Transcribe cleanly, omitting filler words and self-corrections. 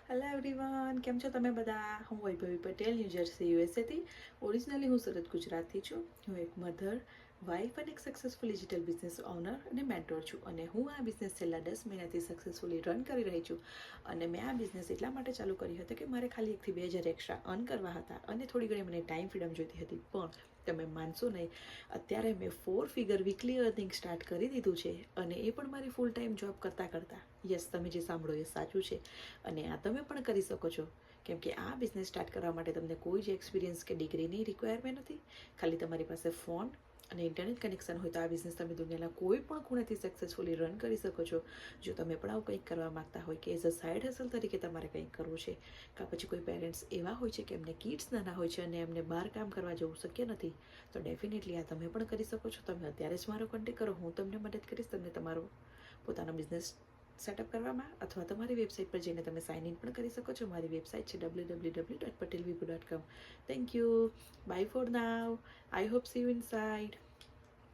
Hello everyone, કેમ છો તમે બધા? હું વૈભવી પટેલ, ન્યૂ જર્સી યુએસએથી. ઓરિજિનલી હું સુરત ગુજરાતથી છું. હું એક મધર, વાઇફ અને એક સક્સેસફુલ ડિજિટલ બિઝનેસ ઓનર અને મેન્ટોર છું. અને હું આ બિઝનેસ છેલ્લા 10 મહિનાથી સક્સેસફુલી રન કરી રહી છું. અને મેં આ બિઝનેસ એટલા માટે ચાલુ કરી હતી કે મારે ખાલી 1 થી 2 હજાર એક્સ્ટ્રા અર્ન કરવા હતા અને થોડી ઘણી મને ટાઈમ ફ્રીડમ જોઈતી હતી. પણ તમે માનશો નહીં, અત્યારે મેં 4 ફિગર વીકલી અર્નિંગ સ્ટાર્ટ કરી દીધું છે અને એ પણ મારી ફૂલ ટાઈમ જોબ કરતાં. યસ, તમે જે સાંભળો એ સાચું છે. અને આ તમે પણ કરી શકો છો, કેમ કે આ બિઝનેસ સ્ટાર્ટ કરવા માટે તમને કોઈ જ એક્સપિરિયન્સ કે ડિગ્રીની રિક્વાયરમેન્ટ નથી. ખાલી તમારી પાસે ફોન અને ઇન્ટરનેટ કનેક્શન હોય તો આ બિઝનેસ તમે દુનિયાના કોઈ પણ ખૂણેથી સક્સેસફુલી રન કરી શકો છો. જો તમે પણ આવું કંઈક કરવા માગતા હોય કે એઝ અ સાઇડ હસલ તરીકે તમારે કંઈક કરવું છે, કાં પછી કોઈ પેરેન્ટ્સ એવા હોય છે કે એમને કિડ્સ નાના હોય છે અને એમને બહાર કામ કરવા જવું શક્ય નથી, તો ડેફિનેટલી આ તમે પણ કરી શકો છો. તમે અત્યારે જ મારો કોન્ટેક્ટ કરો, હું તમને મદદ કરીશ. તમને તમારો પોતાનો બિઝનેસ સેટઅપ કરવામાં, અથવા તમારી વેબસાઇટ પર જઈને તમે સાઇન ઇન પણ કરી શકો છો. મારી વેબસાઇટ છે www.patelvipu.com. Thank you. Bye for now. I hope see you inside.